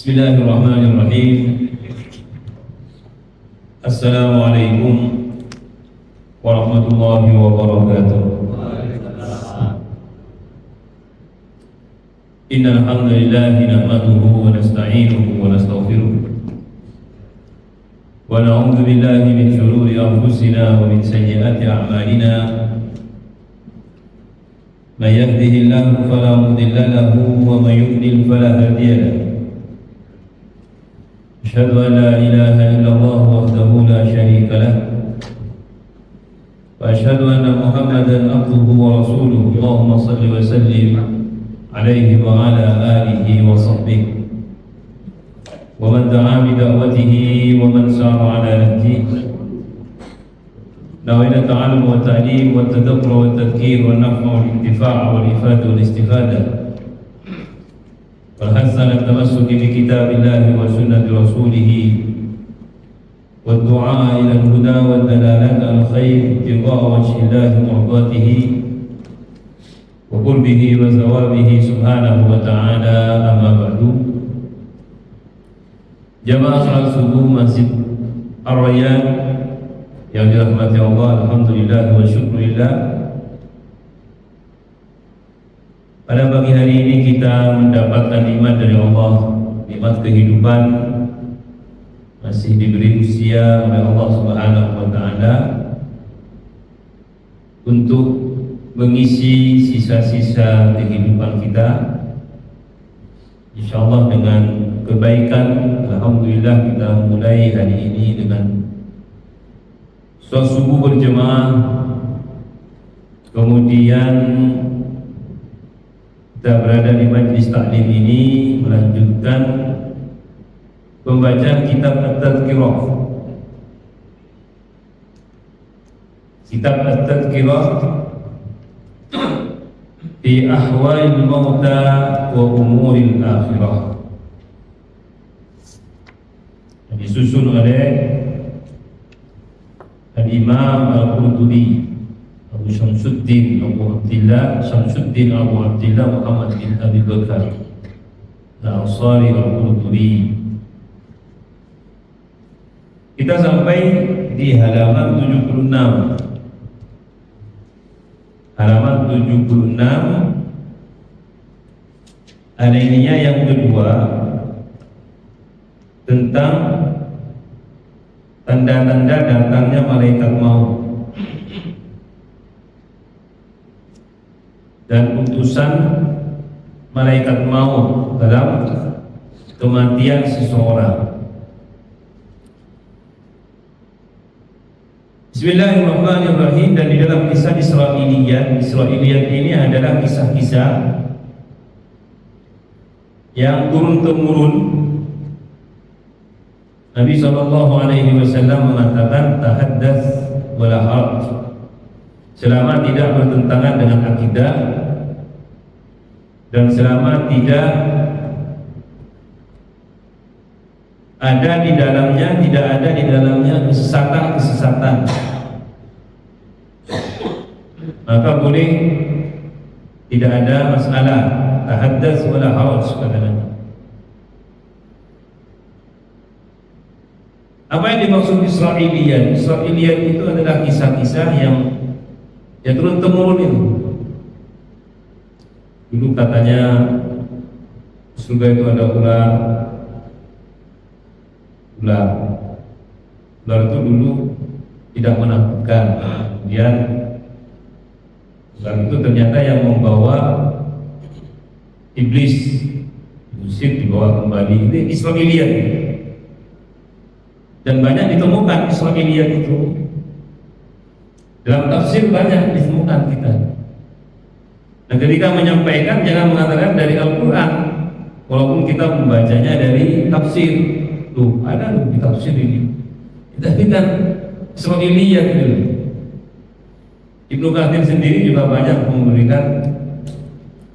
Bismillahirrahmanirrahim. Assalamualaikum warahmatullahi wabarakatuh. Innal hamdalillah nahmaduhu wa nasta'inuhu wa nastaghfiruh. Wa na'udzu billahi min shururi anfusina wa min sayyiati a'malina. May yahdihillahu fala mudilla lahu wa may yudlil fala hadiya lahu. Asyhadu an la ilaha illallah wahdahu la syarika lah wa asyhadu anna Muhammadan abduhu wa rasuluh. Allahumma shalli wa sallim alaihi wa ala alihi wa sahbihi wa man da'a bi da'watihi wa man sara ala nahjihi. Nawaitu ta'allum wa ta'lim wa tadabur wa tadhkir wa naf'u wal intifa' wal ifada wal istifadah. والحث على التمسك بكتاب الله وسنة رسوله والدعاء إلى الهدى والدلالة على الخير ابتغاء وجه الله ومرضاته وقربه وثوابه سبحانه وتعالى. أما بعد، jamaah salat subuh Masjid Ar-Rayyan yang dirahmati Allah, alhamdulillah wa syukurillah. Pada pagi hari ini kita mendapatkan nikmat dari Allah, nikmat kehidupan, masih diberi usia oleh Allah Subhanahu wa taala untuk mengisi sisa-sisa kehidupan kita, insyaallah dengan kebaikan. Alhamdulillah kita mulai hari ini dengan sholat subuh berjemaah, kemudian kita berada di majlis taklim ini melanjutkan pembacaan kitab At-Tadhkirah. Kitab At-Tadhkirah fi ahwalil mauta wa umuril akhirah, disusun oleh Al-Imam Al-Qurtubi Abu Syamsuddin Abu Abdillah Muhammad bin Abi Bakar Al-Ansari Al-Qurtubi. Kita sampai di halaman 76. Halaman 76 alinea yang kedua tentang tanda-tanda datangnya malaikat maut dan utusan malaikat maut dalam kematian seseorang. Bismillahirrahmanirrahim. Dan di dalam kisah Israiliyat ini adalah kisah-kisah yang turun-temurun. Nabi SAW mengatakan tahaddath wala haraj, selama tidak bertentangan dengan akidah dan selama tidak ada di dalamnya kesesatan, maka boleh, tidak ada masalah. Tahaddath wala haraj katanya. Apa yang dimaksud Israiliyat? Israiliyat itu adalah kisah-kisah yang turun-temurun itu. Dulu katanya surga itu ada ular itu dulu tidak menakutkan. Kemudian ular itu ternyata yang membawa iblis, diusir, dibawa kembali. Ini Israiliyat. Dan banyak ditemukan Israiliyat itu. Dalam tafsir banyak ditemukan kita. Dan ketika menyampaikan jangan mengatakan dari Al-Quran, walaupun kita membacanya dari tafsir. Tuh, ada di tafsir ini. Tapi kan Israiliyat itu. Ibnu Katsir sendiri juga banyak memberikan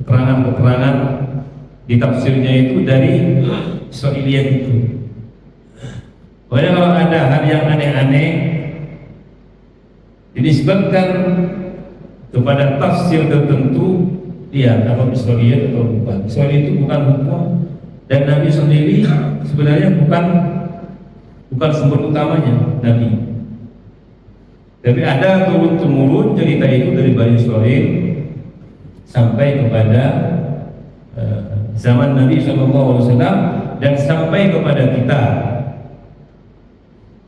keterangan-keterangan di tafsirnya itu dari Israiliyat itu. Pokoknya kalau ada hal yang aneh-aneh dinisbatkan kepada tafsir tertentu, lihat apa Israiliyat atau bukan. Israiliyat itu bukan hukum Dan Nabi sendiri sebenarnya bukan sumber utamanya Nabi. Tapi ada turun-temurun cerita itu dari Bani Israil sampai kepada zaman Nabi SAW dan sampai kepada kita.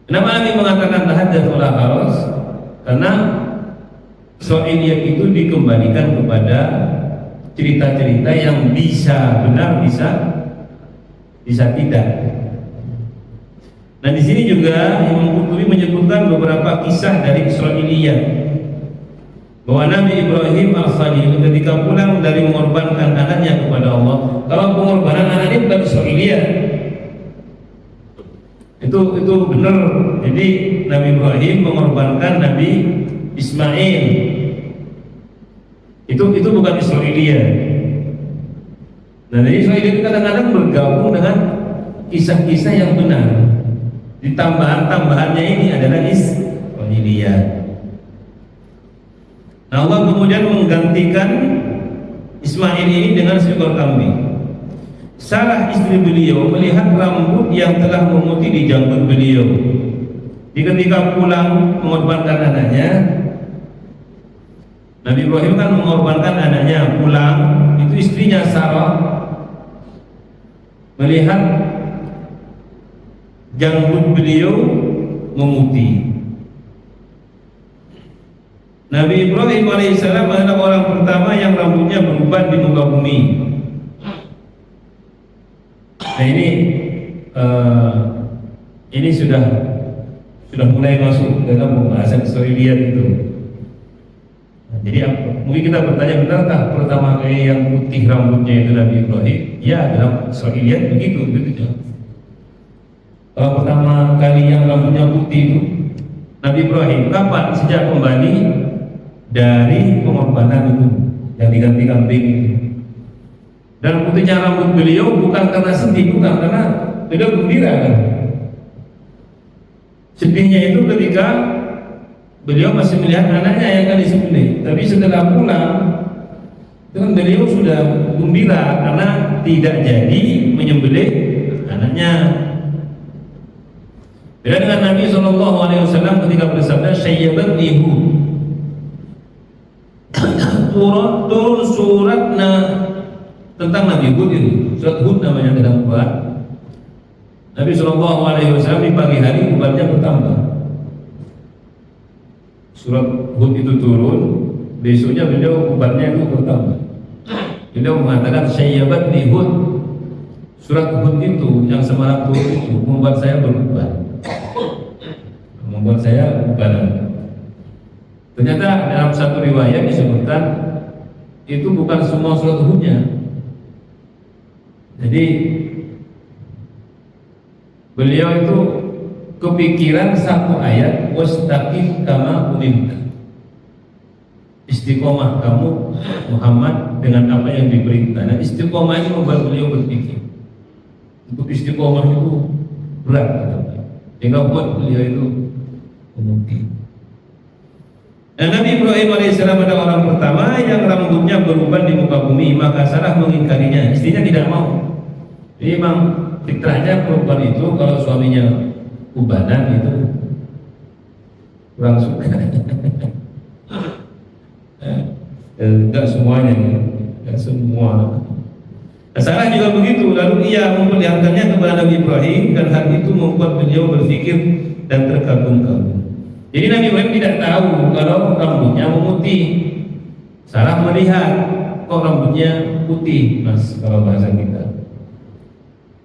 Kenapa Nabi mengatakan tahaddath wala haraj? Karena Israiliyat itu dikembalikan kepada cerita-cerita yang bisa benar, bisa tidak. Nah, di sini juga Imam Qurtubi menyebutkan beberapa kisah dari Israiliyat bahwa Nabi Ibrahim Al-Khalil ketika pulang dari mengorbankan anaknya kepada Allah, kalau pengorbanan anaknya bukan Israiliyat, itu benar. Jadi Nabi Ibrahim mengorbankan Nabi Ismail, itu bukan Israiliyat. Nah, jadi Israiliyat itu kadang-kadang bergabung dengan kisah-kisah yang benar. Di tambahan-tambahannya ini adalah Israiliyat. Nah, Allah kemudian menggantikan Ismail ini dengan seekor kambing. Sarah istri beliau melihat rambut yang telah memutih di janggut beliau. Ketika pulang mengorbankan anaknya, Nabi Ibrahim kan mengorbankan anaknya, pulang itu istrinya Sarah melihat janggut beliau memutih. Nabi Ibrahim alaihissalam adalah orang pertama yang rambutnya berubah di muka bumi. Nah, ini sudah mulai masuk dalam pembahasan Israiliyat itu. Nah, jadi mungkin kita bertanya, benarkah pertama kali yang putih rambutnya itu Nabi Ibrahim? Ya, dalam Israiliyat begitu. Kalau pertama kali yang rambutnya putih itu Nabi Ibrahim, kapan? Sejak kembali dari pengorbanan itu yang diganti kambing itu. Dan putihnya rambut beliau bukan karena sedih, bukan, karena beliau gembira kan. Sedihnya itu ketika beliau masih melihat anaknya yang akan disembelih. Tapi setelah pulang, dengan beliau sudah gembira karena tidak jadi menyembelih anaknya. Beda dengan Nabi SAW ketika bersabda syayyabatni Hud, turun surat tentang Nabi Hud itu, surat Hud namanya dalam Quran. Nabi SAW di pagi hari umatnya bertambah. Surat Hud itu turun, besoknya beliau umatnya itu bertambah. Beliau mengatakan syayyabatni Hud, surat Hud itu yang semalam turun itu membuat saya berubah, membuat saya ubanan. Ternyata dalam satu riwayat disebutkan itu bukan semua surat Hudnya. Jadi beliau itu kepikiran satu ayat, wastaqim kama umirta, istiqomah kamu Muhammad dengan apa yang diperintah. Nah, istiqomah ini membuat beliau berpikir untuk istiqomah itu berat, sehingga buat beliau itu memutih. Dan Nabi Ibrahim alaihissalam adalah orang pertama yang rambutnya beruban di muka bumi, maka Sarah mengingkarinya. Istrinya tidak mau. Jadi memang fitrahnya perempuan itu kalau suaminya ubanan itu kurang suka. Enggak semuanya, enggak semua. Sarah juga begitu. Lalu ia memperlihatkannya kepada Nabi Ibrahim, dan hal itu membuat beliau berpikir dan terkagum-kagum. Jadi Nabi Ibrahim tidak tahu kalau rambutnya memutih. Sarah melihat, kok rambutnya putih, Mas, kalau bahasa kita.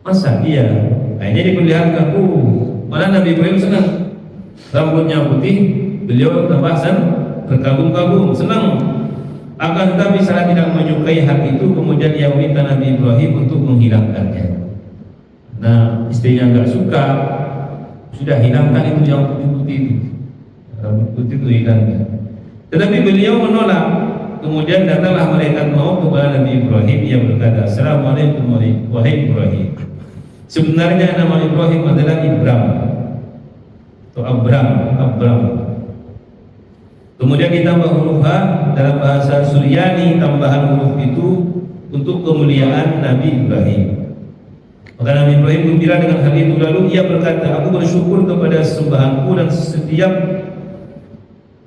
Masa iya? Akhirnya diperlihatkan, malah Nabi Ibrahim senang rambutnya putih, beliau tambah terkagum-kagum, senang. Akan tetapi Sarah tidak menyukai hal itu, kemudian ia meminta Nabi Ibrahim untuk menghilangkannya. Nah, istrinya nggak suka, sudah hilangkan itu yang putih-putih itu, rambut putih itu hilangkan. Tetapi beliau menolak. Kemudian datanglah malaikat maut kepada Nabi Ibrahim, yang berkata, Assalamualaikum wahai Ibrahim. Sebenarnya nama Ibrahim adalah Ibram atau Abram. Kemudian ditambah huruf H dalam bahasa Suryani, tambahan huruf itu untuk kemuliaan Nabi Ibrahim. Maka Nabi Ibrahim gembira dengan hal itu. Lalu ia berkata, aku bersyukur kepada sesembahanku dan setiap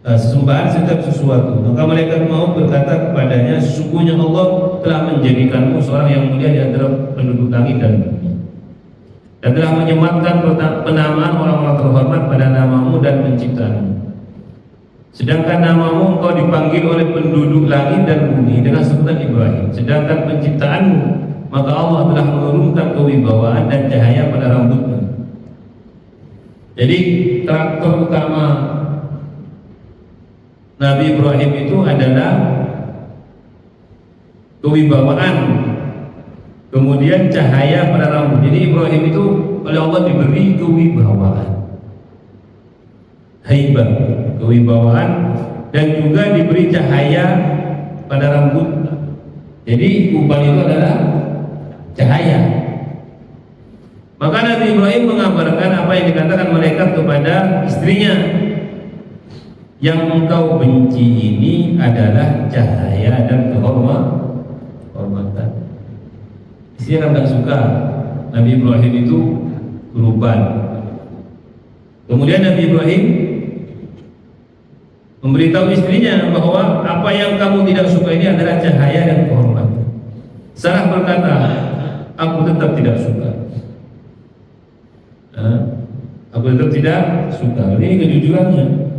sesembahan setiap sesuatu. Maka malaikat maut berkata kepadanya, sesungguhnya Allah telah menjadikanmu seorang yang mulia di antara penduduk langit dan bumi, dan telah menyematkan penamaan orang-orang terhormat pada namamu dan penciptaanmu. Sedangkan namamu engkau dipanggil oleh penduduk langit dan bumi dengan sebutan Ibrahim. Sedangkan penciptaanmu, maka Allah telah menurunkan kewibawaan dan cahaya pada rambutmu. Jadi karakter utama Nabi Ibrahim itu adalah kewibawaan, kemudian cahaya pada rambut. Jadi Ibrahim itu oleh Allah diberi kewibawaan, haibah, kewibawaan, dan juga diberi cahaya pada rambut. Jadi uban itu adalah cahaya. Maka Nabi Ibrahim mengabarkan apa yang dikatakan malaikat kepada istrinya, yang engkau benci ini adalah cahaya dan kehormatan. Istrinya kan tak suka Nabi Ibrahim itu beruban. Kemudian Nabi Ibrahim memberitahu istrinya bahwa apa yang kamu tidak suka ini adalah cahaya dan kehormatan. Sarah berkata, aku tetap tidak suka. Aku tetap tidak suka. Ini kejujurannya.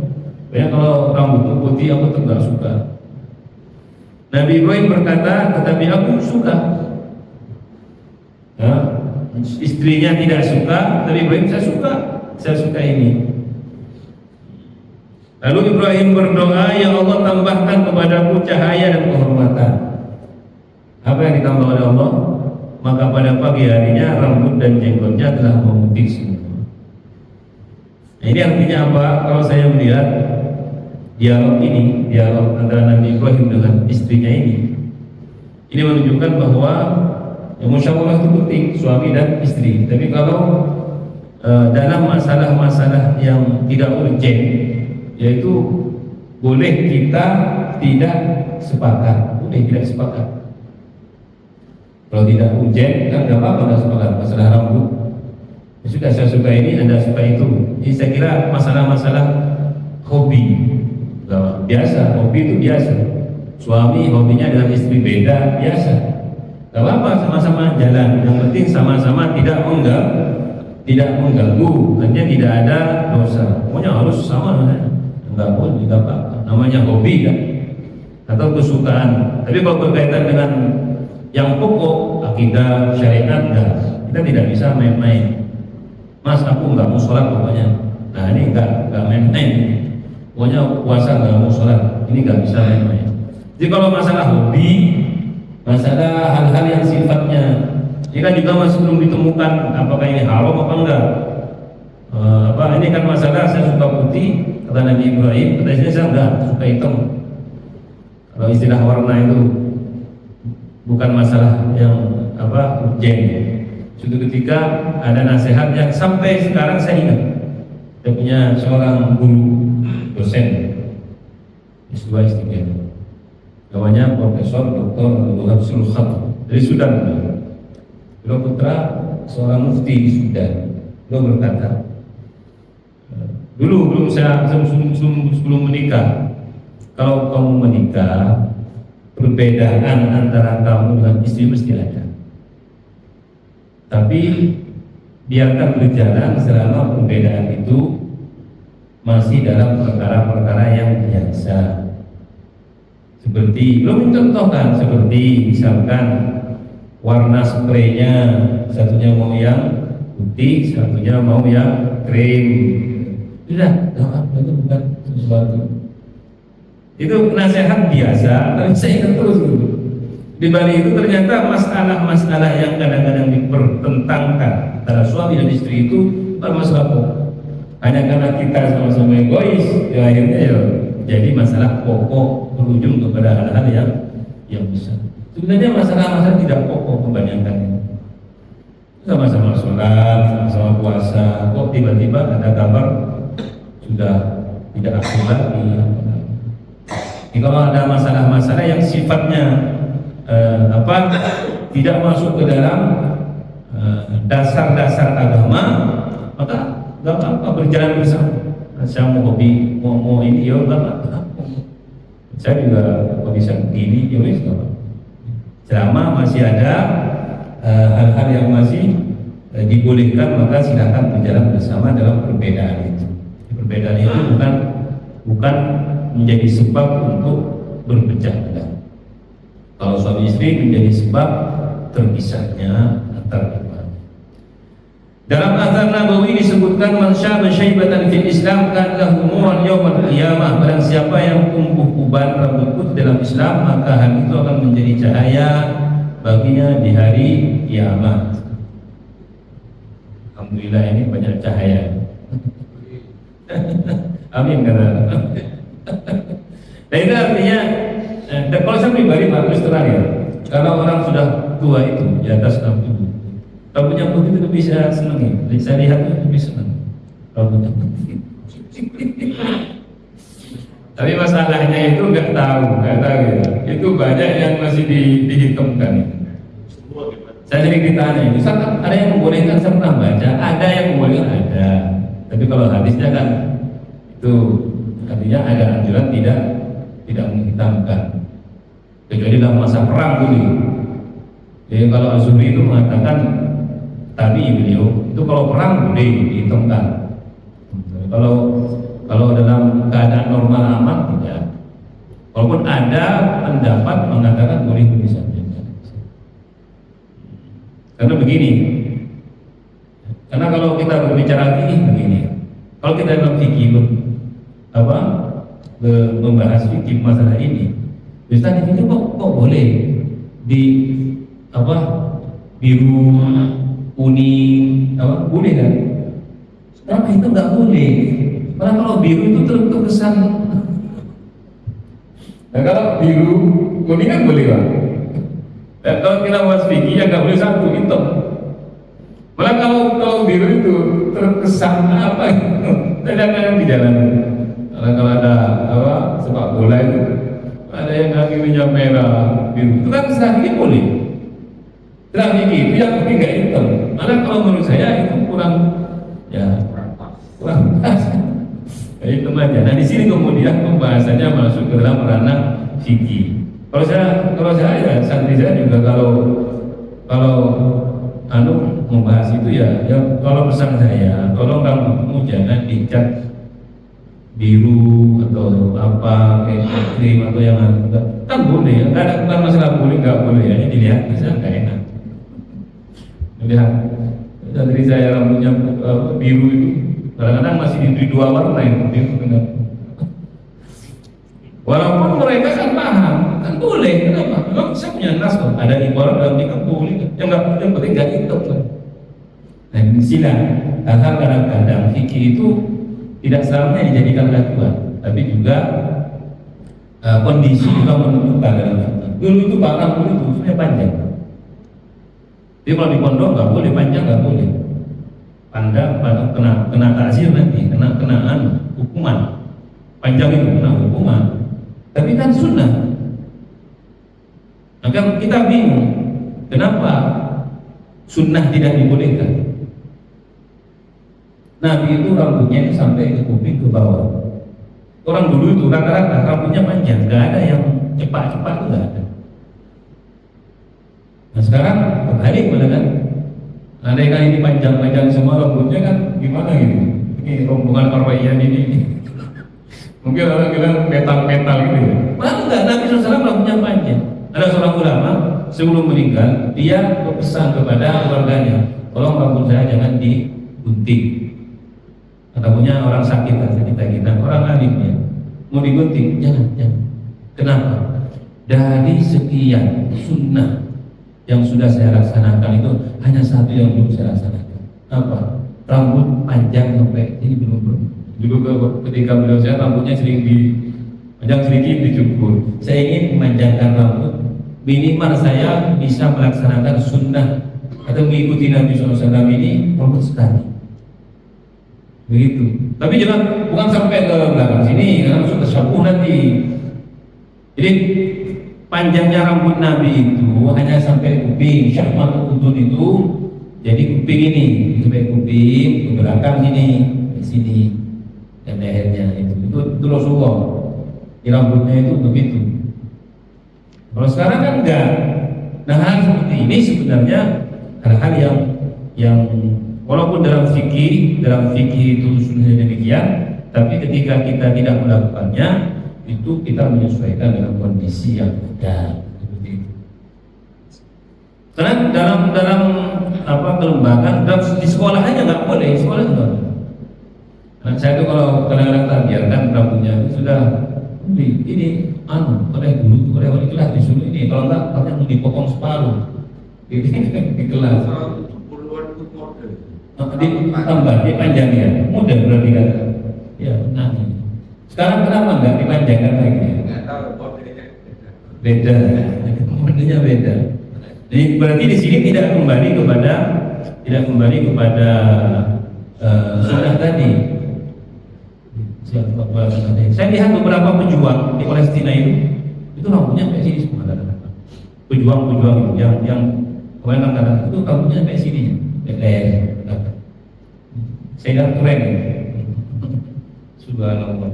Ya, kalau rambutmu putih aku tetap tidak suka. Nabi Ibrahim berkata, tetapi aku suka. Istrinya tidak suka, tapi Ibrahim saya suka ini. Lalu Ibrahim berdoa, ya Allah tambahkan kepadaku cahaya dan kehormatan. Apa yang ditambah oleh Allah? Maka pada pagi harinya rambut dan jenggotnya telah memutih semua. Nah, ini artinya apa? Kalau saya melihat dialog antara Nabi Ibrahim dengan istrinya ini menunjukkan bahwa musyawarah itu penting, suami dan istri. Tapi kalau dalam masalah-masalah yang tidak urgent, yaitu boleh kita tidak sepakat, Kalau tidak urgent kan nggak apa-apa nggak sepakat. Masalah rambut, ya sudah saya suka ini, Anda suka itu. Jadi saya kira masalah-masalah hobi biasa, hobi itu biasa. Suami hobinya dengan istri beda, biasa. Gak apa-apa, sama-sama jalan. Yang penting sama-sama tidak mengganggu, artinya tidak ada dosa. Pokoknya harus sama, enggak pun tidak apa. Namanya hobi kan, atau kesukaan. Tapi kalau berkaitan dengan yang pokok, akidah, syariat, kita tidak bisa main-main. Mas, aku enggak mau sholat pokoknya. Nah ini enggak main-main. Pokoknya puasa nggak mau sholat, ini nggak bisa main-main. Jadi kalau masalah hobi, masalah hal-hal yang sifatnya, ini kan juga masih belum ditemukan apakah ini haram apa enggak. Ini kan masalah saya suka putih, kata Nabi Ibrahim, kata saya enggak suka hitam. Kalau istilah warna itu bukan masalah yang urgen. Suatu ketika ada nasihat yang sampai sekarang saya ingat. Saya punya seorang guru dosen S2 S3 namanya Profesor Dr. Abdul Habsul Khat dari Sudan. Beliau putra seorang mufti di Sudan. Beliau berkata, dulu sebelum menikah, kalau kamu menikah, perbedaan antara kamu dengan istri mesti ada, tapi biarkan berjalan selama perbedaan itu masih dalam perkara-perkara yang biasa. Seperti belum mencontohkan, seperti misalkan warna spraynya, satunya mau yang putih, satunya mau yang krim. Sudah, itu bukan sesuatu. Itu nasihat biasa, tapi saya ingat terus dulu. Di balik itu ternyata masalah-masalah yang kadang-kadang dipertentangkan antara suami dan istri itu bukan masalah pokok. Hanya karena kita sama-sama egois, ya akhirnya jadi masalah pokok berujung kepada hal-hal yang besar. Sebenarnya masalah-masalah tidak pokok kebanyakan. Sama-sama sholat, sama-sama puasa, kok tiba-tiba ada kabar sudah tidak aktif lagi. Jadi kalau ada masalah-masalah yang sifatnya tidak masuk ke dalam dasar-dasar agama, maka nggak apa-apa berjalan bersama. Saya mau hobi, mau ini, ya nggak apa-apa. Saya juga kalau bisa begini, ya wis nggak apa-apa. Selama masih ada hal-hal yang masih dibolehkan, maka silakan berjalan bersama dalam perbedaan itu. Perbedaan itu bukan menjadi sebab untuk berpecah belah. Kalau suami istri menjadi sebab terpisahnya antar keduanya. Dalam azhar Nabawi disebutkan man syaba syaibatan fil Islam kan lahu nuran yaumil qiyamah. Barang siapa yang tumbuh uban rambut putih dalam Islam, maka hal itu akan menjadi cahaya baginya di hari kiamat. Alhamdulillah ini banyak cahaya. Amin kata. Nah itu artinya, dan kalau saya pribadi bagus terang ya, kalau orang sudah tua itu di atas 60, rambutnya putih itu bisa senangi. Saya lihat itu lebih senang rambutnya putih. Tapi masalahnya itu nggak tahu gitu. Itu banyak yang masih dihitamkan. Saya sering ditanya, misalkan ada yang membolehkan saya pernah baca, ada yang membolehkan ada. Tapi kalau hadisnya kan itu artinya ada anjuran tidak menghitamkan, kecuali dalam masa perang dulu. Jadi kalau Az-Zuhri itu mengatakan tadi beliau itu kalau perang boleh dihitamkan. Kalau dalam keadaan normal aman tidak. Walaupun ada pendapat mengatakan boleh saja. Karena begini, karena kalau kita berbicara fikih begini, kalau kita dalam fikih membahas fikih masalah ini, Ustaz itu kok boleh di biru, kuning, boleh kan? Kenapa itu nggak boleh? Karena kalau biru itu terkesan. Nah kalau biru, kuning kan boleh kan? Dan kalau kita bahas fikih yang nggak boleh satu hitam. Malah kalau biru itu terkesan apa? Kadang-kadang di jalan. Kalau ada sepak bola itu ada yang akhirnya merah biru. Itu kan sedikit boleh. Sedikit itu yang penting nggak hitam. Malah kalau menurut saya itu kurang pas. Itu aja. Nah di sini kemudian pembahasannya masuk ke dalam ranah fikih. Kalau saya ya santri saya juga kalau membahas itu ya kalau pesan saya, tolong kamu jangan dicat biru atau apa kayak krim atau yang kan boleh ya, bukan masalah boleh nggak boleh ya, ini dilihat bisa nggak enak. Lihat santri saya rambutnya biru itu kadang-kadang masih diberi dua warna itu biru dengan. Walaupun mereka kan paham, kan boleh, kenapa? Memang saya punya nas kok, ada ibarat dalam nikah boleh, yang penting gak hitam kan. Nah di sini hal-hal kadang-kadang fikih itu tidak selamanya dijadikan acuan, tapi juga kondisi juga menentukan dalam fikih. Dulu itu bahkan itu sebenarnya panjang. Jadi kalau di pondok nggak boleh panjang, nggak boleh. Pandang kena takzir nanti, kena hukuman. Panjang itu kena hukuman. Tapi kan sunnah. Maka kita bingung, kenapa sunnah tidak dibolehkan? Nabi itu rambutnya sampai ke kuping ke bawah. Orang dulu itu rata-rata rambutnya panjang, nggak ada yang cepat-cepat, nggak ada. Nah sekarang berbalik malah kan. Andai kan ini panjang-panjang semua rambutnya kan gimana gitu? Ini rombongan Parwaiyan ini. Mungkin orang bilang metal-metal gitu. Malah enggak, Nabi SAW rambutnya panjang. Ada seorang ulama sebelum meninggal, dia berpesan kepada keluarganya, tolong rambut saya jangan digunting. Ataupun orang sakit kita orang alim ya, mau digunting jangan. Kenapa? Dari sekian sunnah yang sudah saya laksanakan itu hanya satu yang belum saya laksanakan. Apa? Rambut panjang sampai ini belum. Dulu ketika beliau saya rambutnya sering panjang sedikit dicukur. Saya ingin memanjangkan rambut, minimal saya bisa melaksanakan sunnah atau mengikuti Nabi SAW ini rambut sekali. Begitu. Tapi bukan sampai ke belakang sini karena masuk ke syabuh nanti. Jadi panjangnya rambut Nabi itu hanya sampai kuping, syahmat udun itu Jadi kuping ini, sampai kuping, ke belakang sini, di sini, dan lehernya itu Rasulullah. Di rambutnya itu begitu. Kalau sekarang kan enggak. Nah, hal seperti ini sebenarnya hal-hal yang walaupun dalam fikih itu sudah demikian, tapi ketika kita tidak melakukannya, itu kita menyesuaikan dengan kondisi yang ada. Seperti itu. Karena dalam kelembagaan, di sekolah aja nggak boleh, sekolah juga. Nah, saya itu kalau kadang-kadang tak biarkan rambutnya itu sudah ini oleh guru, oleh wali kelas disuruh ini, kalau enggak katanya mau dipotong separuh. Di kelas. Ditambah, dipanjangnya, mudah berarti kan? Ya, nah. Sekarang kenapa enggak dipanjangkan lagi? Enggak tahu, beda, modelnya beda. Jadi berarti di sini tidak kembali kepada sunnah tadi. Saya lihat beberapa pejuang di Palestina itu rambutnya sampai sini semua kadang-kadang. Pejuang itu yang kadang-kadang itu rambutnya sampai sini, leher. Saya lihat keren. Subhanallah.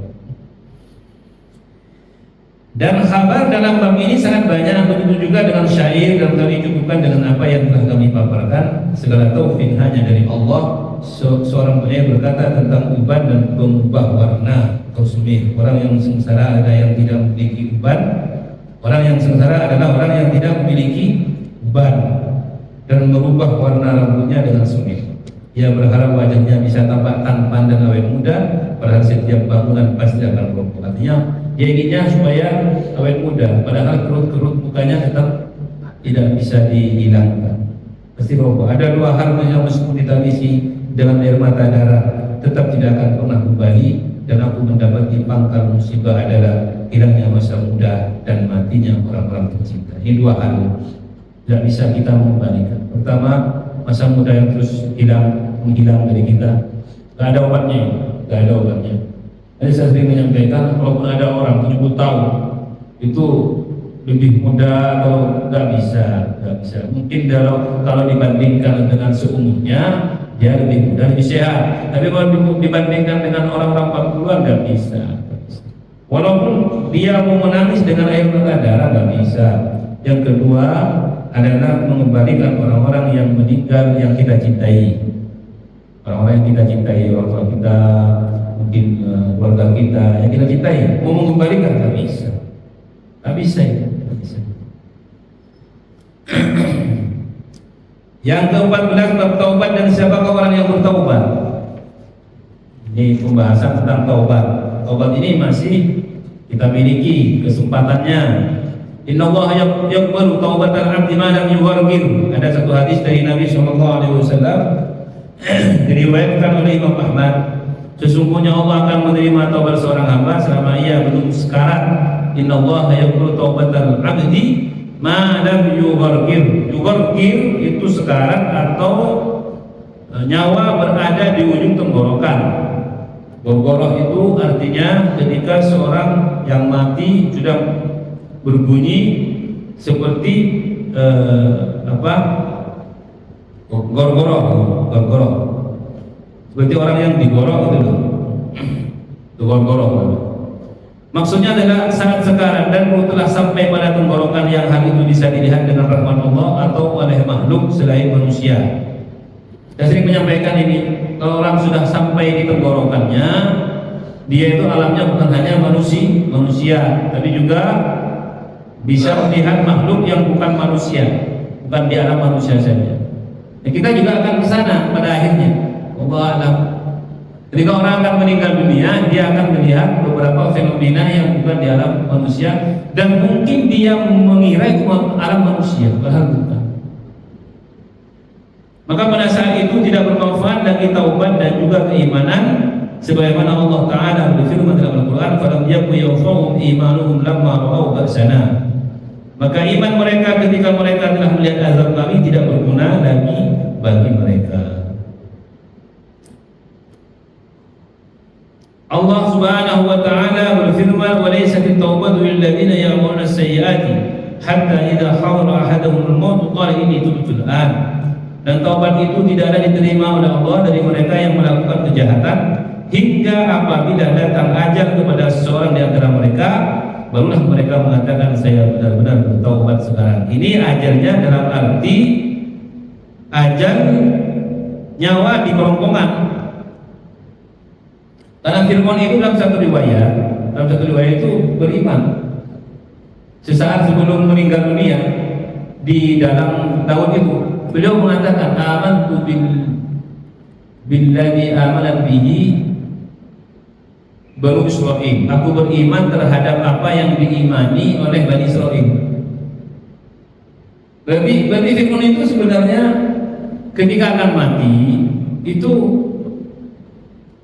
Dan kabar dalam bab ini sangat banyak, begitu juga dengan syair, dan kami cukupkan dengan apa yang telah kami paparkan. Segala taufik hanya dari Allah. Seorang penyair berkata tentang uban dan pengubah warna atau semir. Orang yang sengsara ada yang tidak memiliki uban. Orang yang sengsara adalah orang yang tidak memiliki uban dan merubah warna rambutnya dengan semir. Ia berharap wajahnya bisa tampak tampan dan awet muda, padahal setiap bangunan pasti akan roboh. Artinya dia inginnya supaya awet muda, padahal kerut-kerut mukanya tetap tidak bisa dihilangkan, pasti roboh. Ada dua hal yang meskipun ditangisi dengan air mata darah tetap tidak akan pernah kembali, dan aku mendapati pangkal musibah adalah hilangnya masa muda dan matinya orang-orang tercinta. Ini dua hal tidak bisa kita mengembalikan. Pertama, masa muda yang terus menghilang dari kita, nggak ada obatnya. Jadi saya sering menyampaikan, walaupun ada orang 70 tahun itu lebih muda atau nggak bisa. Mungkin kalau dibandingkan dengan seumurnya dia lebih muda, lebih sehat. Tapi kalau dibandingkan dengan orang-orang 40-an nggak bisa. Walaupun dia mau menangis dengan air mata darah nggak bisa. Yang kedua adalah mengembalikan orang-orang yang meninggal yang kita cintai. Orang-orang yang kita cintai, orang tua kita, mungkin keluarga kita yang kita cintai, mau mengembalikan nggak bisa. Yang ke-14 bab taubat dan siapakah orang yang bertaubat. Ini pembahasan tentang taubat. Taubat ini masih kita miliki kesempatannya. Innallaha yaqbalu taubatal 'abdi ma lam yughargir. Ada satu hadis dari Nabi SAW diriwayatkan oleh Imam Ahmad, sesungguhnya Allah akan menerima taubat seorang hamba selama ia belum sekarat. Innallaha yaqbalu taubatal 'abdi ma lam yughargir. Yughargir itu sekarat atau nyawa berada di ujung tenggorokan. Gorgoroh itu artinya ketika seorang yang mati sudah berbunyi seperti gorgoroh, seperti orang yang digorok itu loh, itu gorgoroh. Maksudnya adalah sangat sekarat dan telah sampai pada tenggorokan yang hal itu bisa dilihat dengan rahmat Allah atau oleh makhluk selain manusia. Saya sering menyampaikan ini, kalau orang sudah sampai di tenggorokannya, dia itu alamnya bukan hanya manusia, tapi juga bisa melihat makhluk yang bukan manusia, bukan di alam manusia saja. Dan kita juga akan ke sana pada akhirnya. Allah alam. Ketika orang akan meninggal dunia, dia akan melihat beberapa fenomena yang bukan di alam manusia, dan mungkin dia mengira itu alam manusia, padahal bukan. Maka pada saat itu tidak bermanfaat lagi taubat dan juga keimanan, sebagaimana Allah Ta'ala berfirman dalam Al-Quran, "Falam yakun yanfa'uhum imanuhum lamma ra'au ba'sana." Maka iman mereka ketika mereka telah melihat azab kami tidak berguna lagi bagi mereka. Allah Subhanahu wa Ta'ala berfirman, "Wa laysatit taubatu lil ladzina ya'maluna as-sayyi'ati hatta idza hadara ahaduhumul maut qala inni tubtu al-an." dan taubat itu tidak ada diterima oleh Allah dari mereka yang melakukan kejahatan hingga apabila datang ajal kepada seseorang di antara mereka, barulah mereka mengatakan saya benar-benar bertaubat sekarang. Ini ajalnya dalam arti ajal nyawa di kerongkongan. Karena Fir'aun itu dalam satu riwayat itu beriman sesaat sebelum meninggal dunia. Di dalam tahun itu beliau mengatakan amantu billadzi amanat bihi Bani Israil, aku beriman terhadap apa yang diimani oleh Bani Israil. Berarti Fir'aun itu sebenarnya ketika akan mati itu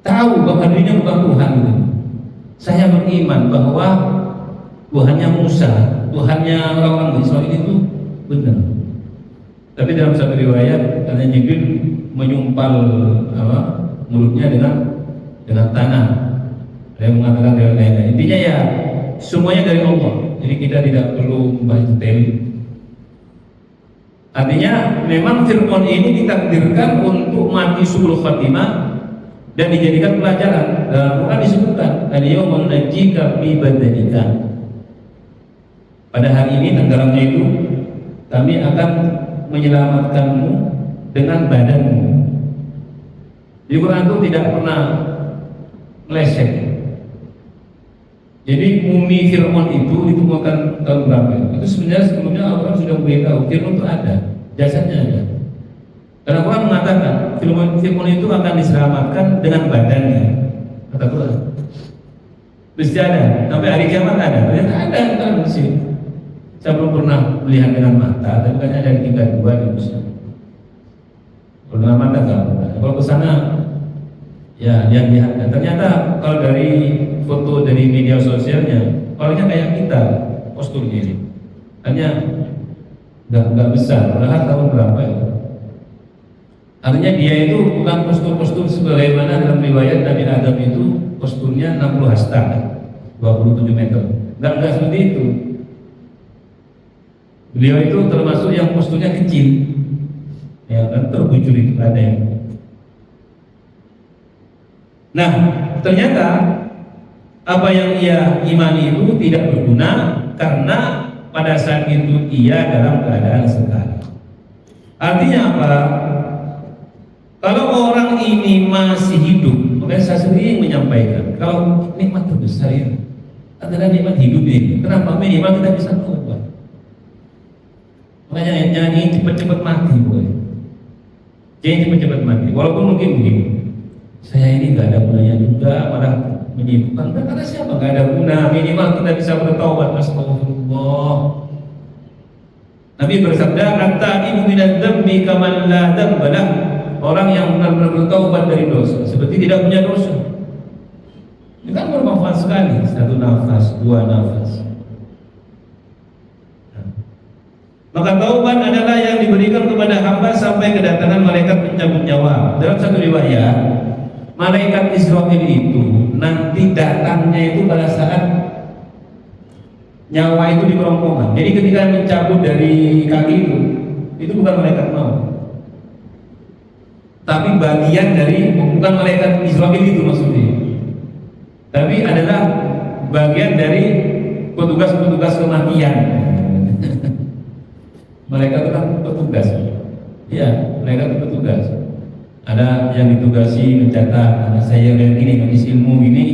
tahu bahwa dirinya bukan Tuhan gitu. Saya beriman bahwa Tuhannya Musa, Tuhannya orang-orang Bani Israil itu benar. Tapi dalam satu riwayat karena Jibril menyumpal mulutnya dengan tanah. Ada yang mengatakan dengan lain-lain. Intinya ya semuanya dari Allah. Jadi kita tidak perlu membahas detail. Artinya memang Fir'aun ini ditakdirkan untuk mati su'ul khatimah dan dijadikan pelajaran. Dalam Quran disebutkan al-yawma nunajjika bi badanika. Pada hari ini tenggelamnya itu kami akan menyelamatkanmu dengan badanmu. Di Quran itu tidak pernah meleset. Jadi mumi Fir'aun itu ditemukan tahun berapa? Itu sebenarnya sebelumnya Al-Quran sudah memberitahu Fir'aun itu ada, jasadnya ada. Karena Quran mengatakan Fir'aun itu akan diselamatkan dengan badannya, kata Quran. Mesti ada, sampai hari kiamat ada. Ternyata ada di Mesir. Saya belum pernah melihat dengan mata, tapi kan ada di tingkat 2 di Mesir. Kalau dengan mata enggak pernah. Kalau ke sana ya lihat. Ternyata kalau dari foto dari media sosialnya, orangnya kayak kita, posturnya ini. Hanya nggak besar, padahal tahun berapa ya? Artinya dia itu bukan postur sebagaimana dalam riwayat Nabi Adam itu posturnya 60 hasta, 27 meter. Nggak seperti itu. Beliau itu termasuk yang posturnya kecil, ya kan, terbujur itu ada yang. Nah, ternyata apa yang ia imani itu tidak berguna karena pada saat itu ia dalam keadaan sekali. Artinya apa? Kalau orang ini masih hidup, makanya saya sendiri menyampaikan, kalau nikmat terbesar ya adalah nikmat hidup ini. Kenapa? Minimal kita bisa tobat. Makanya nyanyi cepat-cepat mati, boy. Jangan cepat-cepat mati. Walaupun mungkin begini, saya ini nggak ada gunanya juga, malah menyibukkan. Karena siapa nggak ada guna? Minimal kita bisa bertaubat. Astagfirullah. Nabi bersabda, "At-taibu minadz dzambi kaman la dzamba lah." Orang yang benar-benar bertaubat dari dosa seperti tidak punya dosa. Ini kan bermanfaat sekali. 1 nafas, 2 nafas. Maka taubat adalah yang diberikan kepada hamba sampai kedatangan malaikat pencabut nyawa. Dalam satu riwayat, malaikat Israfil itu nanti datangnya itu pada saat nyawa itu di kerongkongan. Jadi ketika mencabut dari kaki itu bukan malaikat maut, tapi bagian dari, bukan malaikat Israfil itu maksudnya, tapi adalah bagian dari petugas-petugas kematian. Mereka itu kan petugas, ya, mereka itu petugas. Ada yang ditugasi mencatat, anak saya yang gini, habis ilmu ini,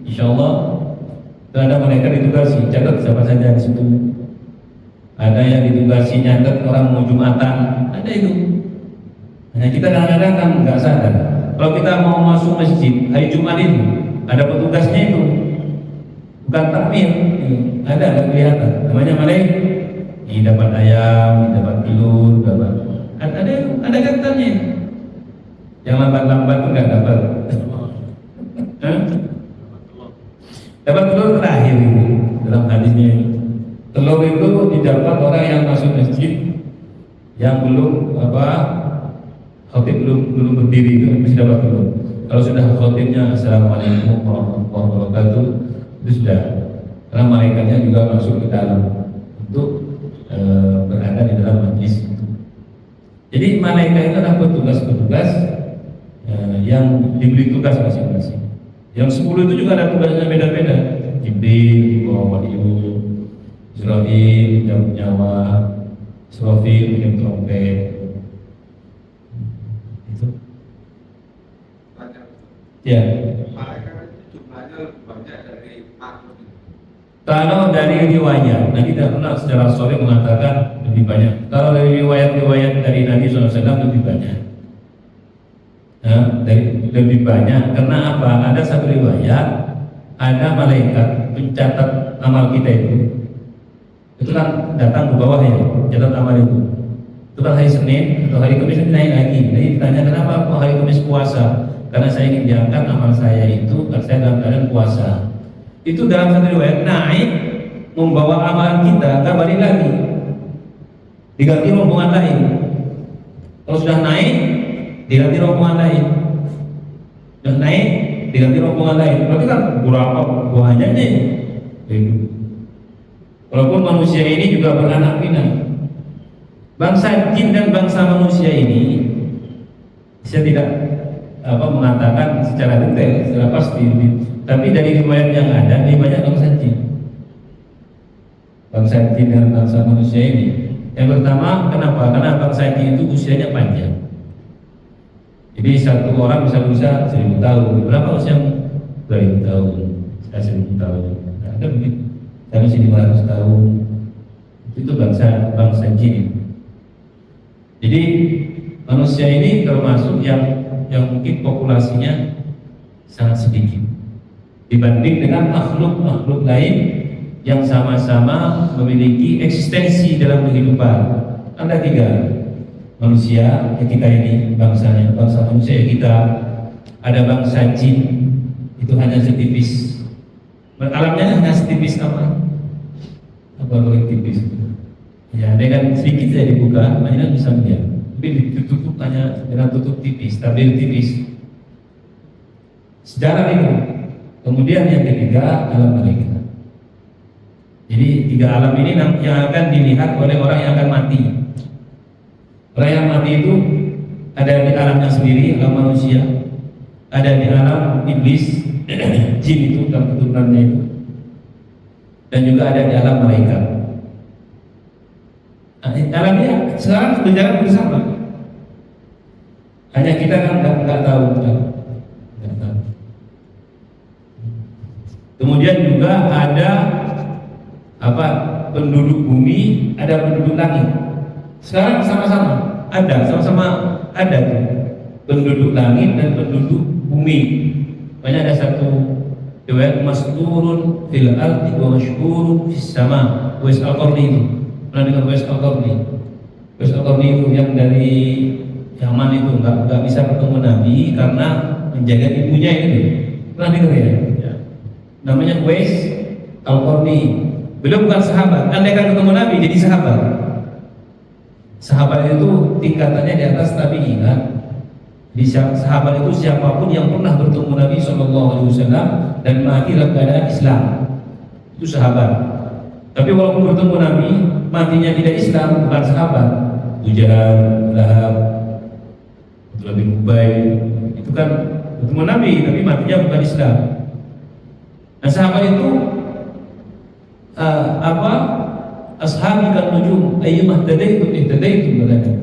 insya Allah. Ada mereka ditugasi catat siapa saja di situ. Ada yang ditugasi nyatet orang mau Jumatan, ada itu. Hanya kita kadang-kadang kan nggak sadar. Kalau kita mau masuk masjid hari Jumat itu, ada petugasnya itu, bukan takmir, ada nggak kelihatan. Namanya malaikat. Ini dapat ayam, dapat telur, dapat ada katanya. Yang lambat-lambat tuh nggak dapat. Dapat telur terakhir itu dalam hadisnya. Telur itu didapat orang yang masuk masjid yang belum khotib belum berdiri itu mesti dapat telur. Kalau sudah khotibnya assalamualaikum warahmatullahi wabarakatuh itu sudah. Karena malaikatnya juga masuk ke dalam untuk berada di dalam majlis itu. Jadi malaikat itu adalah petugas-petugas yang diberi tugas masing-masing. Yang 10 itu juga ada tugasnya beda-beda. Jibril bawa wahyu, Israfil mencabut nyawa, Israfil minum trompet. Itu. Ya. Malaikat itu jumlahnya lebih banyak dari makhluk. Kalau dari riwayat, Nabi tidak pernah secara sore mengatakan lebih banyak. Kalau dari riwayat dari Nabi SAW lebih banyak. Dari lebih banyak. Karena apa? Ada satu riwayat, ada malaikat pencatat amal kita itu kan datang ke bawahnya, catat amal itu. Itu kan hari Senin atau hari Kamis naik lagi. Jadi ditanya kenapa kok hari Kamis puasa? Karena saya ingin diangkat amal saya itu, karena saya dalam keadaan puasa. Itu dalam satu riwayat naik membawa amalan kita, nggak balik lagi, diganti rombongan lain. Kalau sudah naik diganti rombongan lain, sudah naik diganti rombongan lain. Berarti kan berapa banyaknya ini? Walaupun manusia ini juga beranak pinak, bangsa jin dan bangsa manusia ini, saya tidak mengatakan secara detail, secara pasti. Tapi dari riwayat yang ada, lebih banyak bangsa jin dan bangsa manusia ini. Yang pertama, kenapa? Karena bangsa jin itu usianya panjang. Jadi satu orang bisa berusia 1000 tahun. Berapa usia? 2000 tahun, 1000 tahun. Nah, ada begitu. Sampai 500 tahun. Itu bangsa jin. Jadi manusia ini termasuk yang mungkin populasinya sangat sedikit dibanding dengan makhluk-makhluk lain yang sama-sama memiliki eksistensi dalam kehidupan. Ada 3 manusia, kita ini bangsa manusia kita. Ada bangsa jin, itu hanya setipis, alamnya hanya setipis apa paling tipis. Ya, dengan sedikit saya dibuka, banyak bisa melihat. Tapi ditutup hanya dengan tutup tipis, tabir tipis. Sejarah itu. Kemudian yang ketiga, alam malaikat. Jadi 3 alam ini yang akan dilihat oleh orang yang akan mati. Orang yang mati itu ada di alamnya sendiri, alam manusia, ada di alam iblis, jin itu dan keturunannya itu, dan juga ada di alam malaikat. Alamnya sekarang berjalan bersama. Hanya kita kan nggak tahu. Kemudian juga ada penduduk bumi, ada penduduk langit. Sekarang sama-sama ada tuh, penduduk langit dan penduduk bumi. Banyak ada satu riwayat masturun fil ardi wa mashhurun fis sama. Wais al-Qarni itu. Pernah dengar Wais al-Qarni? Wais al-Qarni itu yang dari Yaman itu nggak bisa bertemu Nabi karena menjaga ibunya itu. Pernah dengar ya? Namanya Wais al-Qarni. Beliau bukan sahabat. Andai kan ketemu Nabi jadi sahabat. Sahabat itu tingkatannya di atas tabi'in kan. Di sahabat itu siapapun yang pernah bertemu Nabi SAW dan mati dalam keadaan Islam, itu sahabat. Tapi walaupun bertemu Nabi, matinya tidak Islam, bukan sahabat. Tujan, Lahab, Abdullah bin Ubay, itu kan bertemu Nabi tapi matinya bukan Islam. Nah, sahabat itu ashabi kan nujum ayyumah tadaitum ihtadaitum berada.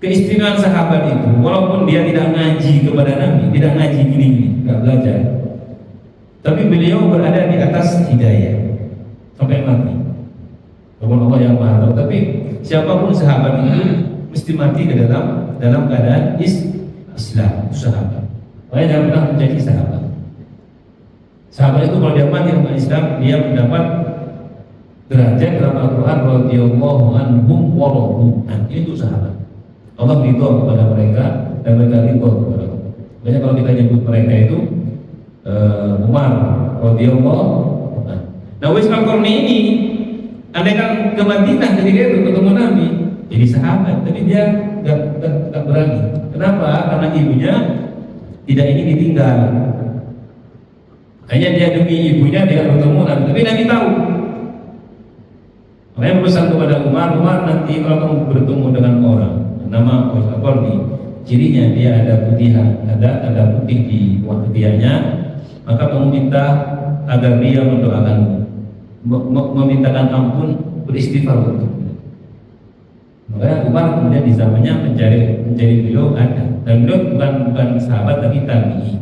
Keistimewaan sahabat itu, walaupun dia tidak ngaji kepada Nabi, tidak ngaji gini-gini, tidak belajar, tapi beliau berada di atas hidayah sampai mati. Walaupun Allah yang maha tahu, tapi siapapun sahabat itu mesti mati ke dalam keadaan Islam, sahabat. Makanya jangan pernah menjadi sahabat. Sahabat itu kalau dia mati dalam Islam, dia mendapat derajat dalam Al-Quran radhiyallahu anhum wa radu an. Itu sahabat. Allah ridho kepada mereka dan mereka ridho kepada Allah. Makanya kalau kita nyebut mereka itu Umar radhiyallahu an. Nah, Wais al-Qarni ini andai kan ke Madinah ketika itu ketemu Nabi, jadi sahabat, tapi dia nggak berani. Kenapa? Karena ibunya tidak ingin ditinggal. Hanya dia demi ibunya dia bertemu Nabi, tapi Nabi tahu. Makanya berpesan kepada Umar, nanti kalau kamu bertemu dengan orang, nama Al-Qarni, cirinya dia ada putihan, ada putih di wajahnya, maka kamu minta agar dia mendoakanmu, memintakan ampun, beristighfar untukmu. Maka Umar kemudian di zamannya mencari beliau ada, dan beliau bukan sahabat tapi tabi'i.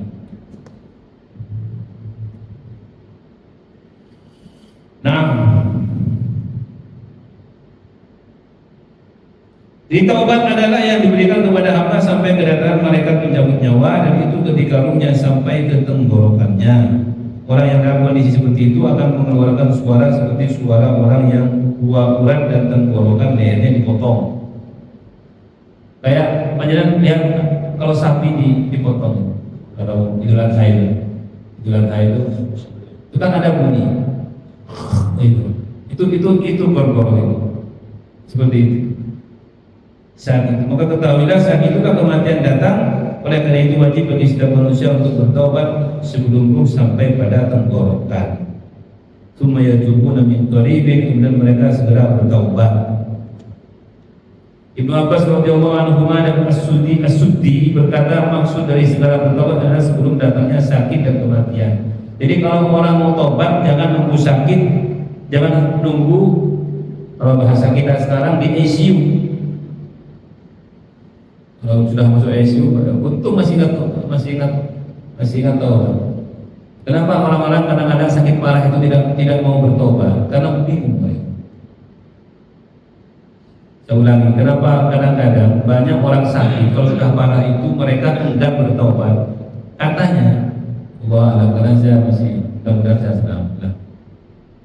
Nah, jadi taubat adalah yang diberikan kepada hamba sampai kedatangan malaikat pencabut nyawa, dan itu ketika ruhnya sampai ke tenggorokannya. Orang yang dalam kondisi seperti itu akan mengeluarkan suara seperti suara orang yang dua urat dan tenggorokan lehernya dipotong. Kayak panjenengan lihat kalau sapi dipotong, kalau Idul Adha itu kan ada bunyi. Itu gor-gor itu. Seperti itu. Saat itu, maka ketahuilah saat itu kan kematian datang. Oleh karena itu wajib bagi setiap manusia untuk bertobat sebelum ruh sampai pada tenggorokan. Tsumma yatubuna min qaribin, kemudian mereka segera bertaubat. Ibnu Abbas radhiyallahu anhu dan As-Suddi berkata, maksud dari segera bertobat adalah sebelum datangnya sakit dan kematian. Jadi kalau orang mau tobat jangan nunggu sakit, jangan nunggu, kalau bahasa kita sekarang, di ICU. Kalau sudah masuk ICU, untung masih ingat tobat. Kenapa orang-orang kadang-kadang sakit parah itu tidak mau bertobat? Karena bingung mereka. Saya ulangi, kenapa kadang-kadang banyak orang sakit kalau sudah parah itu mereka enggan bertobat? Katanya, karena saya masih mudah-mudahan saya selamat.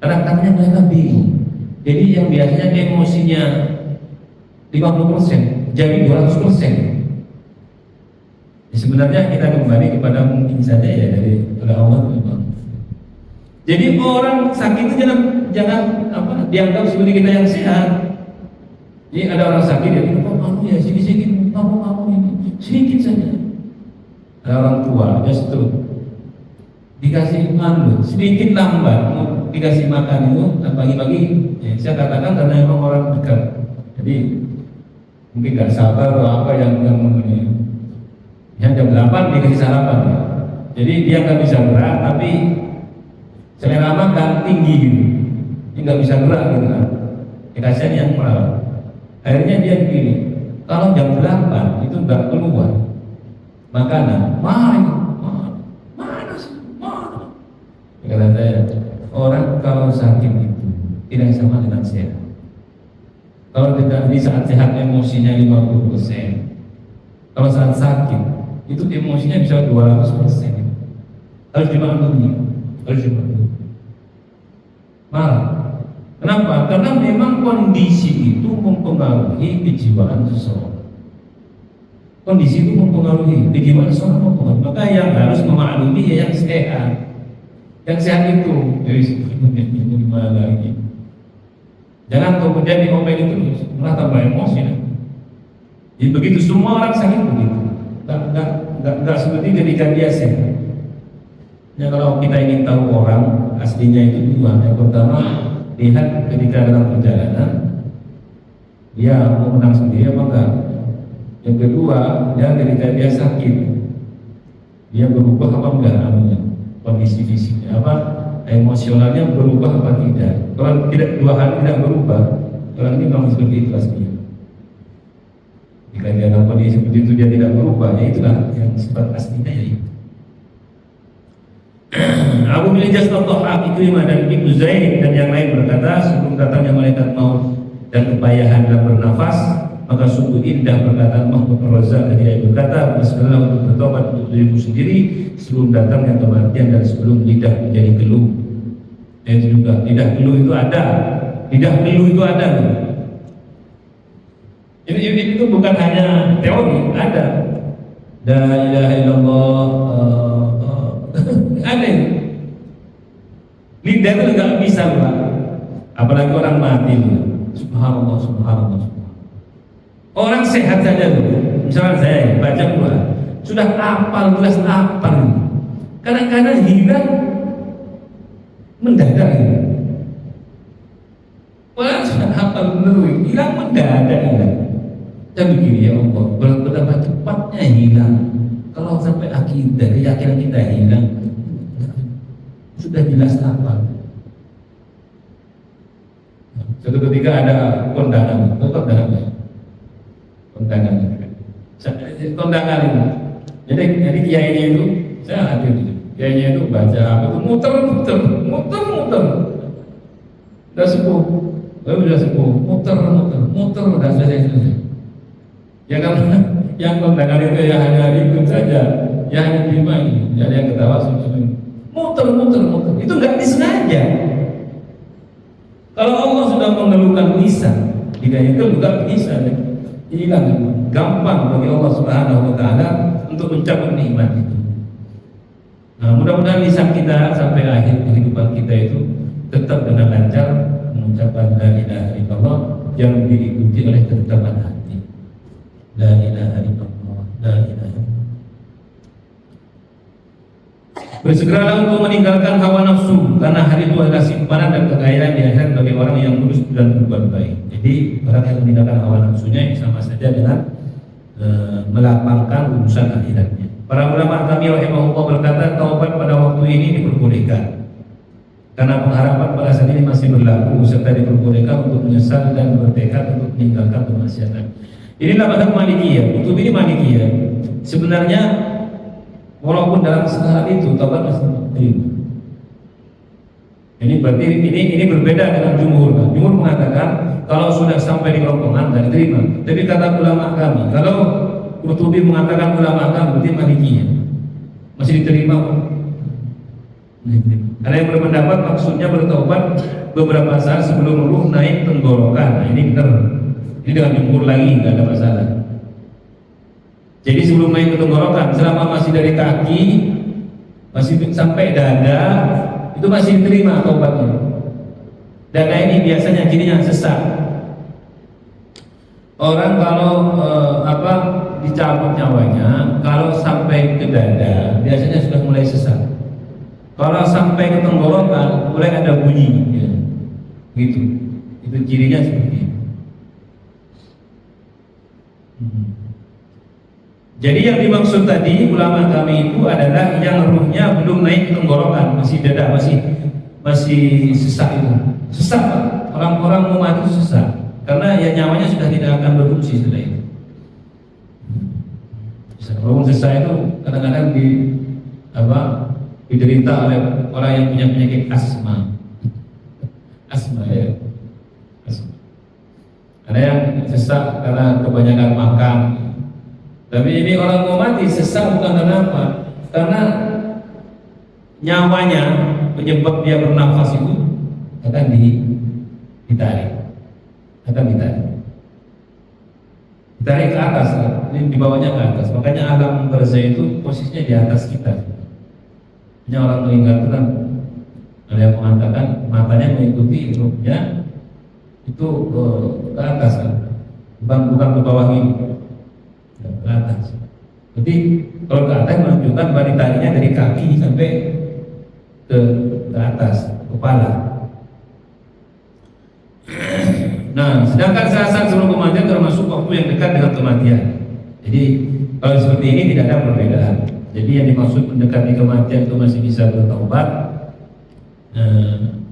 Karena katanya mereka bingung. Jadi yang biasanya emosinya 50% jadi 200%. Sebenarnya kita kembali kepada mungkin saja ya dari Allah memang. Jadi orang sakit itu jangan dianggap seperti kita yang sehat. Jadi ada orang sakit ya, kamu ya sedikit, kamu ini sedikit saja. Ada orang tua dia stroke, dikasih sedikit lambat mau dikasih makan itu pagi-pagi. Ya, saya katakan karena memang orang dekat. Jadi mungkin nggak sabar atau apa yang ini. Yang jam 8 dikasih sarapan ya. Jadi dia nggak bisa gerak tapi selera makan tinggi gitu, dia nggak bisa gerak gitu kan. Dikasihnya yang merawat. Akhirnya dia begini, kalau jam 8 itu nggak keluar makanan, mana sih? Kata saya, orang kalau sakit itu tidak sama dengan sehat. Kalau tidak di saat sehat emosinya 50%, kalau saat sakit itu emosinya bisa 200%. Harus dimaklumi, marah. Kenapa? Karena memang kondisi itu mempengaruhi kejiwaan seseorang. Kondisi itu mempengaruhi kejiwaan seseorang. Maka yang harus memaklumi ya yang sehat. Yang sehat itu, gimana lagi? Jangan kemudian diomelin terus, malah tambah emosi. Jadi begitu semua orang sakit begitu. Enggak seperti ketika dia sehat. Ya kalau kita ingin tahu orang aslinya itu dua. Yang pertama, lihat ketika dalam perjalanan dia mau menang sendiri apa enggak. Yang kedua, dia ketika dia sakit dia berubah apa enggak kondisi fisiknya apa, emosionalnya berubah apa tidak. Kalau tidak, dua hal tidak berubah, orang ini memang seperti itu aslinya. Jika dia dalam kondisi seperti itu dia tidak berubah, ya itulah yang sifat aslinya ya itu. Abu bin Jas al-Dhahhak, Ikrimah dan Ibnu Zaid dan yang lain berkata, sebelum datangnya malaikat maut dan kepayahan dalam bernafas, maka sungguh indah perkataan Mahmud Ar-Razzaq ketika berkata, bersedia untuk bertobat untuk dirimu sendiri sebelum datangnya kematian dan sebelum lidah menjadi keluh. Itu juga lidah keluh itu ada, Ini itu bukan hanya teori, ada. La ilaha illallah. Ada. Lidah itu nggak bisa Pak. Apalagi orang mati. Subhanallah. Orang sehat saja tuh. Misalnya saya baca Quran, sudah hafal jelas hafal. Kadang-kadang hilang mendadak. Orang sudah hafal benar, hilang mendadak. Saya begini ya Allah, betapa cepatnya hilang. Kalau sampai akidah, keyakinan kita hilang, sudah jelas apa? Suatu ketika ada kondangan, kondangan itu. Jadi kiainya itu, saya hadir di situ. Kiainya itu baca apa itu muter, udah sepuh, muter, udah selesai. Ya kan, yang kondangan itu ya hanya ikut saja, ya hanya terima ini, jadi yang ketawa muter, itu nggak disengaja. Kalau Allah sudah mengeluhkan lisan, jika itu juga bisa hilang. Gampang bagi Allah Subhanahu Wa Taala untuk mencabut nikmat itu. Nah, mudah-mudahan lisan kita sampai akhir kehidupan kita itu tetap dengan lancar mengucapkan la ilaha illallah yang diikuti oleh ketetapan hati. La ilaha illallah, la ilaha illallah. Bersegeralah untuk meninggalkan hawa nafsu, karena hari itu adalah simpanan dan kekayaan di akhirat bagi orang yang lurus dan berbuat baik. Jadi orang yang meninggalkan hawa nafsunya sama saja dengan melapangkan urusan akhiratnya. Para ulama kami rahimahullah berkata, taubat pada waktu ini diperbolehkan karena pengharapan pada saat ini masih berlaku, serta diperbolehkan untuk menyesal dan bertekad untuk meninggalkan kemaksiatan. Inilah mazhab Malikiyah. Untuk ini Malikiyah sebenarnya walaupun dalam sehari itu taubat masih diterima. Ini berarti ini berbeda dengan jumhur. Jumhur mengatakan kalau sudah sampai di kerongkongan tidak diterima. Tapi kata ulama kami, kalau Qurtubi mengatakan ulama kami berarti Malikiyah masih diterima. Ada yang berpendapat maksudnya bertobat beberapa saat sebelum ruh naik tenggorokan. Nah, ini benar. Ini dengan jumhur lagi tidak ada masalah. Jadi sebelum naik ke tenggorokan, selama masih dari kaki, masih sampai dada, itu masih diterima taubatnya. Dada ini biasanya cirinya sesak. Orang kalau dicabut nyawanya, kalau sampai ke dada, biasanya sudah mulai sesak. Kalau sampai ke tenggorokan, mulai ada bunyi, ya. Gitu. Itu cirinya seperti itu. Jadi yang dimaksud tadi ulama kami itu adalah yang ruhnya belum naik ke tenggorokan, masih dada, masih sesak itu. Sesak, orang-orang mau mati sesak, karena ya nyawanya sudah tidak akan berfungsi setelah itu. Walaupun sesak itu kadang-kadang diderita oleh orang yang punya penyakit asma ya. Ada yang sesak karena kebanyakan makan. Tapi ini orang mau mati sesak bukan karena apa? Karena nyawanya, penyebab dia bernafas itu akan ditarik ke atas, ini dibawanya ke atas. Makanya alam barzah itu posisinya di atas kita. Hanya orang meninggal itu kan ada yang mengatakan matanya mengikuti ruhnya itu ke atas kan, bukan ke bawah ini, ke atas. Jadi kalau ke atas menunjukkan tarinya dari kaki sampai ke atas, kepala. Nah, sedangkan saat sebelum kematian termasuk waktu yang dekat dengan kematian. Jadi kalau seperti ini tidak ada perbedaan. Jadi yang dimaksud mendekati kematian itu masih bisa bertaubat.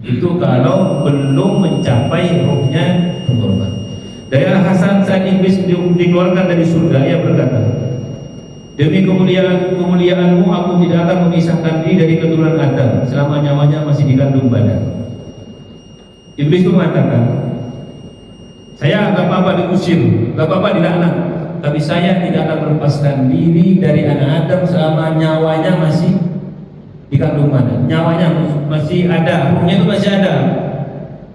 Itu kalau belum mencapai ruhnya pengorban. Dari Al-Hasan saat iblis dikeluarkan dari surga, ia berkata, demi kemuliaanmu aku tidak akan memisahkan diri dari keturunan Adam selama nyawanya masih dikandung badan. Iblis itu mengatakan, saya gak apa-apa diusir, gak apa-apa dilaknat, tapi saya tidak akan melepaskan diri dari anak Adam selama nyawanya masih dikandung badan. Nyawanya masih ada, ruhnya itu masih ada.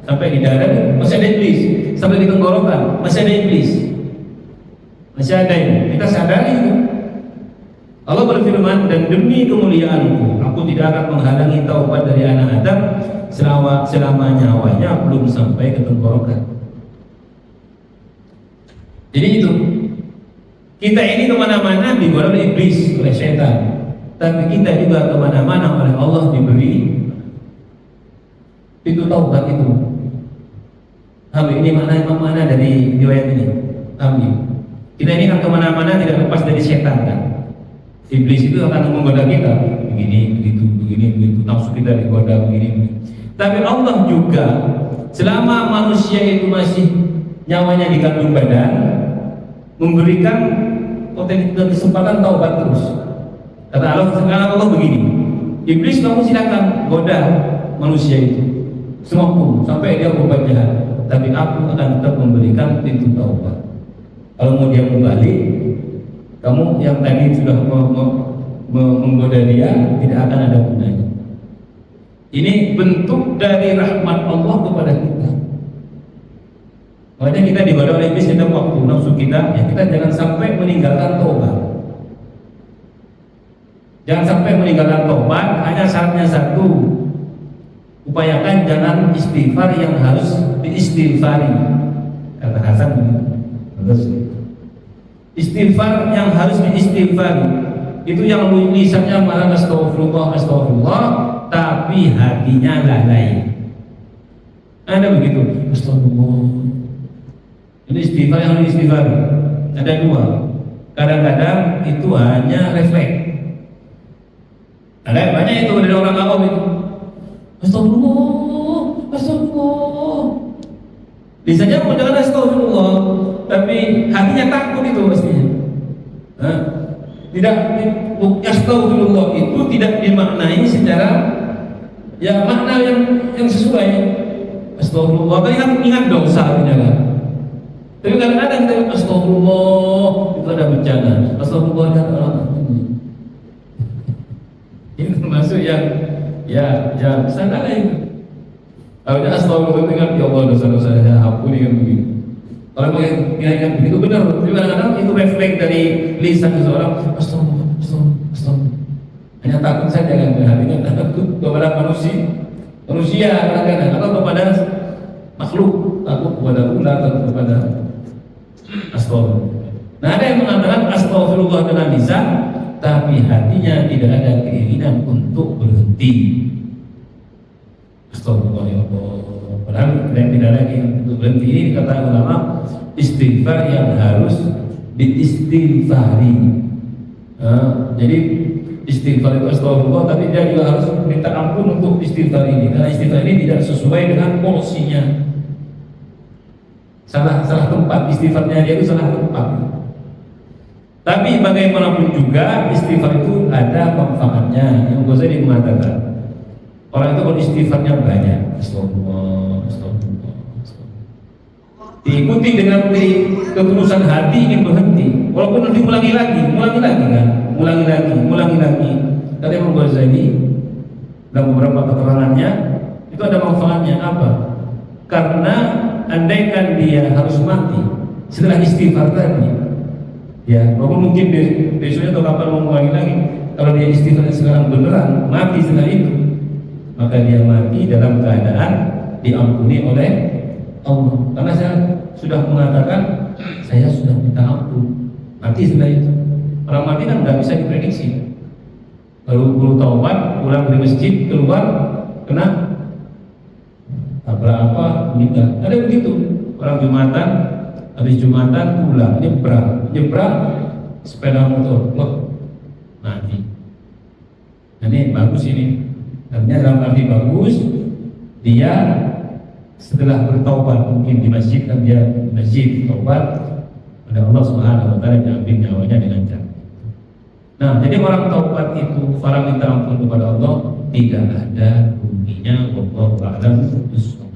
Sampai di dada masih ada iblis, sampai di tenggorokan masih ada iblis, masih ada ini. Kita sadari itu. Allah berfirman, dan demi kemuliaanku aku tidak akan menghalangi taubat dari anak Adam selama nyawanya belum sampai ke tenggorokan. Jadi itu, kita ini kemana-mana digoda oleh iblis, oleh setan. Tapi kita juga kemana-mana oleh Allah diberi pintu taubat itu. Ambil ini mana dari riwayat ini. Ambil. Kita ini kan kemana-mana tidak lepas dari setan kan. Iblis itu akan menggoda kita, begini, begitu, begini, begitu, nafsu kita digoda begini, begitu. Tapi Allah juga selama manusia itu masih nyawanya di kandung badan, memberikan potensi dan kesempatan taubat terus. Kata Allah, sekarang Allah begini, Iblis kamu silakan goda manusia itu semampu sampai dia berbuat jahat, tapi aku akan tetap memberikan pintu taubat. Kalau mau dia kembali, kamu yang tadi sudah menggoda dia tidak akan ada gunanya. Ini bentuk dari rahmat Allah kepada kita. Makanya kita digoda oleh iblis setiap waktu nafsu kita, ya kita jangan sampai meninggalkan taubat. Jangan sampai meninggalkan taubat. Hanya syaratnya satu, upayakan jangan istighfar yang harus diistighfari. Kata Hasan terus istighfar yang harus diistighfari itu yang lisannya malah astagfirullah astagfirullah, tapi hatinya lalai. Ada begitu, astagfirullah. Ini istighfar yang diistighfari. Ada dua. Kadang-kadang itu hanya refleks. Ada banyak itu dari orang awam itu. Astagfirullah, astagfirullah. Lisannya mendengar astagfirullah, tapi hatinya takut itu pastinya. Tidak, astagfirullah itu tidak dimaknai secara ya makna yang sesuai. Astagfirullah, tapi kan ingat dosa kan. Tapi kadang-kadang kita astagfirullah itu ada bencana. Astagfirullah ada orang ini termasuk yang ya salah itu. Kalau dia astagfirullah dengan ya Allah dosa-dosa saya ampuni kan begitu. Kalau yang begitu benar, tapi kadang-kadang itu refleks dari lisan seseorang. Astagfirullah. Hanya takut saja kan, hatinya takut kepada manusia kadang-kadang atau kepada makhluk, takut kepada ular atau kepada astagfirullah. Nah ada yang mengatakan astagfirullah dengan lisan, tapi hatinya tidak ada keinginan untuk berhenti. Astagfirullah ya Allah. Padahal tidak lagi untuk berhenti. Ini kata ulama istighfar yang harus diistighfari. Jadi istighfar itu astagfirullah, tapi dia juga harus minta ampun untuk istighfar ini. Karena istighfar ini tidak sesuai dengan porsinya. Salah tempat istighfarnya dia itu salah tempat. Tapi bagaimanapun juga istighfar itu ada manfaatnya. Yang Ghazali mengatakan orang itu kalau istighfarnya banyak, astagfirullah. Diikuti dengan ketulusan hati ingin berhenti, walaupun nanti ulangi lagi kan, ulangi lagi. Kata Imam Ghazali dalam beberapa keterangannya itu ada manfaatnya apa? Karena andaikan dia harus mati setelah istighfar tadi, ya, walaupun mungkin besoknya atau kapan mau ulangi lagi, kalau dia istighfar sekarang beneran mati setelah itu, maka dia mati dalam keadaan diampuni oleh Allah. Karena saya sudah mengatakan saya sudah minta ampun, mati setelah itu. Orang mati kan nggak bisa diprediksi. Kalau taubat, pulang dari masjid, keluar kena tabrak apa, meninggal. Ada begitu. Orang Jumatan, habis Jumatan pulang, nyebrang sepeda motor, mati. Nah, ini bagus ini. Artinya dalam arti bagus, dia setelah bertaubat mungkin di masjid, kan dia di masjid taubat pada Allah Subhanahu wa taala, diambil nyawanya dengan cara. Nah, jadi orang taubat itu, orang minta ampun kepada Allah tidak ada ruginya. Wallahu a'lam bishawab.